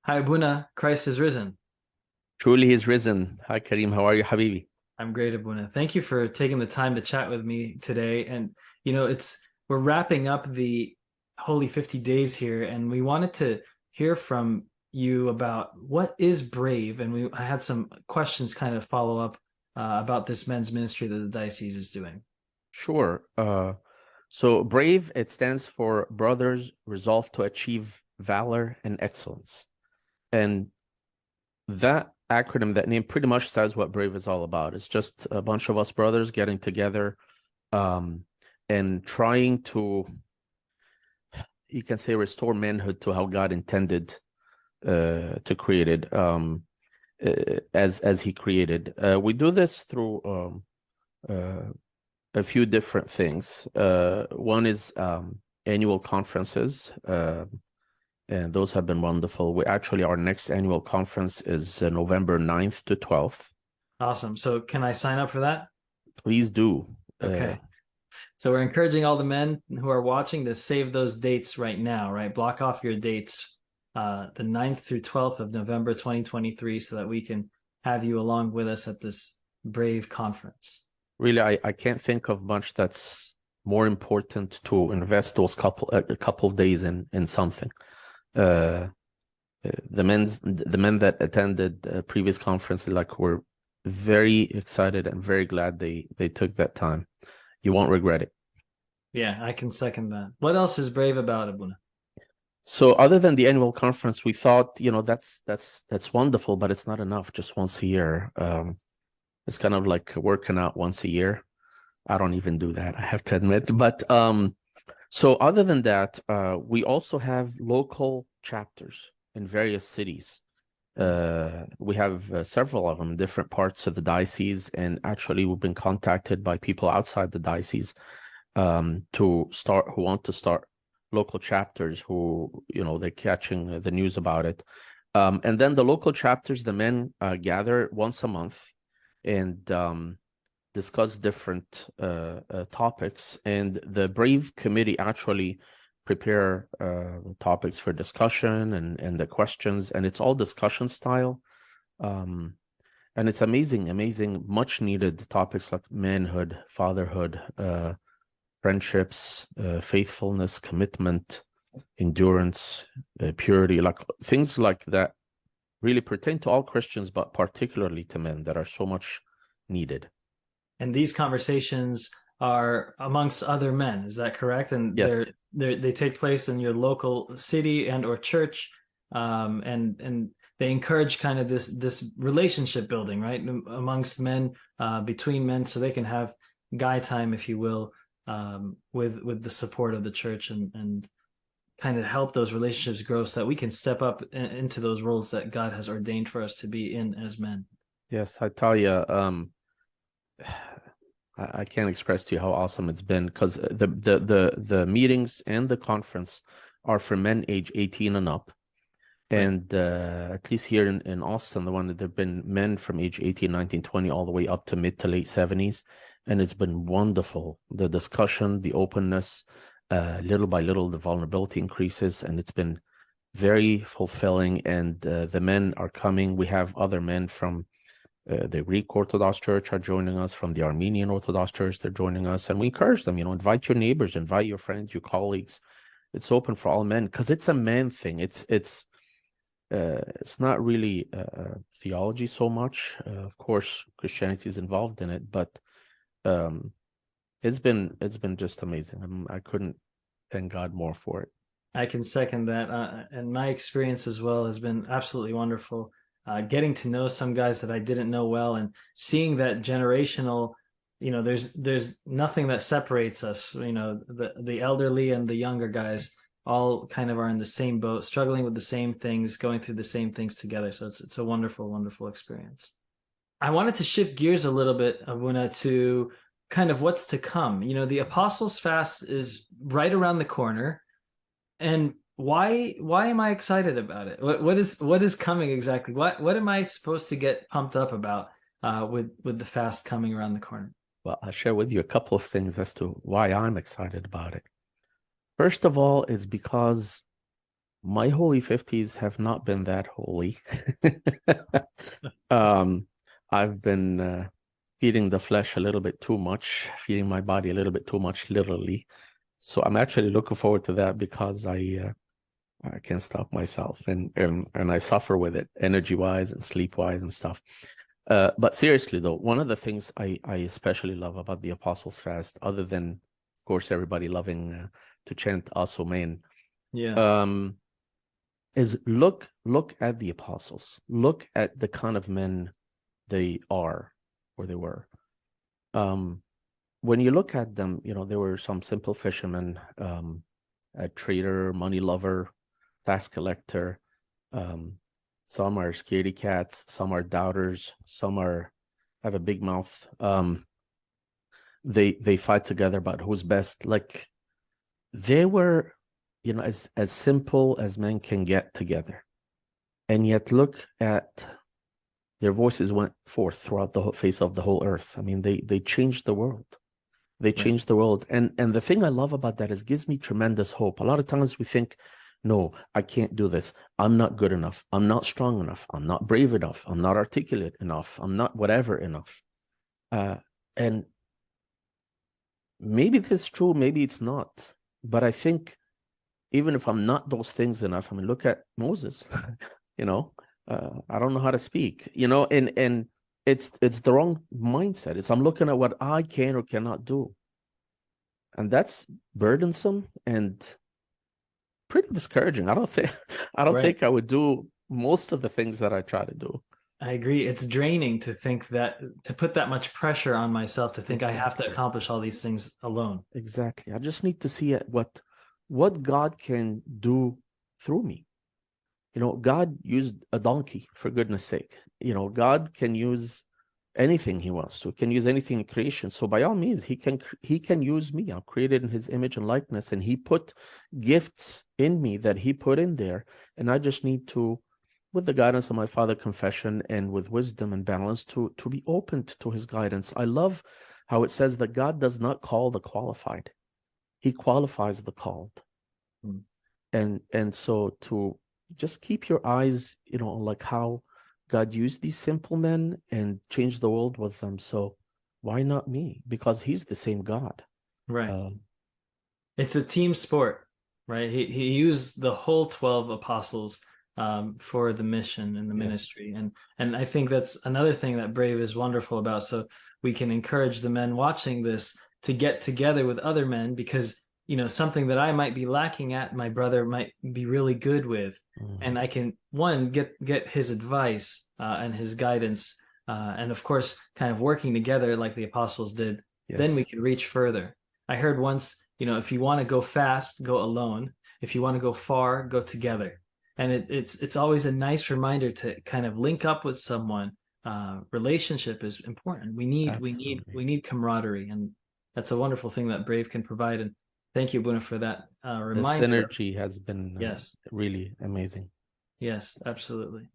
Hi, Abuna. Christ is risen. Truly, He's risen. Hi, Kareem. How are you, Habibi? I'm great, Abuna. Thank you for taking the time to chat with me today. And we're wrapping up the Holy 50 days here, and we wanted to hear from you about what is Brave, and I had some questions kind of follow up about this men's ministry that the diocese is doing. Sure. So BRAVE, it stands for Brothers Resolved to Achieve Valor and Excellence. And that acronym, that name pretty much says what BRAVE is all about. It's just a bunch of us brothers getting together um, and trying to, you can say, restore manhood to how God intended to create it, as He created. We do this through a few different things. One is annual conferences, and those have been wonderful. Our next annual conference is November 9th to 12th. Awesome. So, can I sign up for that? Please do. Okay. So, we're encouraging all the men who are watching to save those dates right now, right? Block off your dates, the 9th through 12th of November 2023, so that we can have you along with us at this Brave conference. Really, I can't think of much that's more important to invest those a couple of days in something. Uh, the men that attended previous conferences, like, were very excited and very glad they took that time. You won't regret it. Yeah, I can second that. What else is Brave about, Abuna? So other than the annual conference, we thought, that's wonderful, but it's not enough just once a year. It's kind of like working out once a year. I don't even do that, I have to admit. But so other than that, we also have local chapters in various cities. We have several of them in different parts of the diocese, and actually we've been contacted by people outside the diocese who want to start local chapters, who, they're catching the news about it. And then the local chapters, the men gather once a month and discuss different topics. And the Brave Committee actually prepare topics for discussion and the questions, and it's all discussion style. Um, and it's amazing, much needed topics like manhood, fatherhood, friendships, faithfulness, commitment, endurance, purity, like things like that really pertain to all Christians, but particularly to men, that are so much needed. And these conversations are amongst other men, is that correct? And Yes. they take place in your local city and or church, and they encourage kind of this relationship building, right, amongst men, between men, so they can have guy time, if you will, with the support of the church, and kind of help those relationships grow so that we can step up into those roles that God has ordained for us to be in as men. Yes, I tell you, I can't express to you how awesome it's been, because the meetings and the conference are for men age 18 and up. Right. And at least here in Austin, the one that there have been men from age 18, 19, 20, all the way up to mid to late 70s. And it's been wonderful. The discussion, the openness, little by little, the vulnerability increases, and it's been very fulfilling. And the men are coming. We have other men from the Greek Orthodox Church are joining us, from the Armenian Orthodox Church, they're joining us. And we encourage them, invite your neighbors, invite your friends, your colleagues. It's open for all men, because it's a man thing. It's not really theology so much. Of course, Christianity is involved in it, but um, it's been just amazing. I couldn't thank God more for it. I can second that. And my experience as well has been absolutely wonderful. Getting to know some guys that I didn't know well, and seeing that generational, there's nothing that separates us. The elderly and the younger guys all kind of are in the same boat, struggling with the same things, going through the same things together. So it's a wonderful, wonderful experience. I wanted to shift gears a little bit, Abuna, to kind of what's to come. The Apostles' Fast is right around the corner, and why am I excited about it? What is coming exactly? What am I supposed to get pumped up about with the fast coming around the corner? Well, I'll share with you a couple of things as to why I'm excited about it. First of all, is because My holy 50s have not been that holy. I've been feeding the flesh a little bit too much, feeding my body a little bit too much, literally. So I'm actually looking forward to that because I can't stop myself, and I suffer with it, energy wise and sleep wise and stuff. But seriously though, one of the things I especially love about the Apostles' Fast, other than of course everybody loving to chant Amen, Yeah. is look at the apostles, look at the kind of men they are or they were. When you look at them, you know, there were some simple fishermen, a trader, money lover, tax collector. Some are scaredy cats, some are doubters, some are have a big mouth. They fight together about who's best. Like they were, you know, as simple as men can get together. And yet look at their voices went forth throughout the whole face of the whole earth. I mean, they changed the world. They Right. changed the world. And the thing I love about that is it gives me tremendous hope. A lot of times we think, no, I can't do this. I'm not good enough. I'm not strong enough. I'm not brave enough. I'm not articulate enough. I'm not whatever enough. And maybe this is true, maybe it's not. But I think even if I'm not those things enough, I mean, look at Moses. You know, I don't know how to speak. You know, and it's the wrong mindset. It's I'm looking at what I can or cannot do, and that's burdensome and pretty discouraging. I don't Right. think I would do most of the things that I try to do. I agree. It's draining to think that, to put that much pressure on myself to think I have to Exactly. accomplish all these things alone. Exactly. I just need to see what God can do through me. You know, God used a donkey, for goodness sake. You know, God can use anything he wants to, can use anything in creation. So by all means, he can use me. I'm created in his image and likeness, and he put gifts in me that he put in there. And I just need to, with the guidance of my Father confession and with wisdom and balance, to be open to his guidance. I love how it says that God does not call the qualified. He qualifies the called. Mm. And so to just keep your eyes, you know, like how God used these simple men and changed the world with them. So why not me? Because he's the same God. Right. Um, It's a team sport, right? He used the whole 12 apostles for the mission and the yes. ministry. And I think that's another thing that Brave is wonderful about. So we can encourage the men watching this to get together with other men, because something that I might be lacking at, my brother might be really good with. And Mhm. I can, one, get his advice and his guidance, and of course kind of working together like the apostles did. Then we Yes. can reach further. I heard once, if you want to go fast, go alone. If you want to go far, go together. And it's always a nice reminder to kind of link up with someone. Relationship is important. Absolutely. We need camaraderie, and that's a wonderful thing that Brave can provide. And thank you, Buna, for that The reminder. synergy has been Yes, really amazing. yes, absolutely.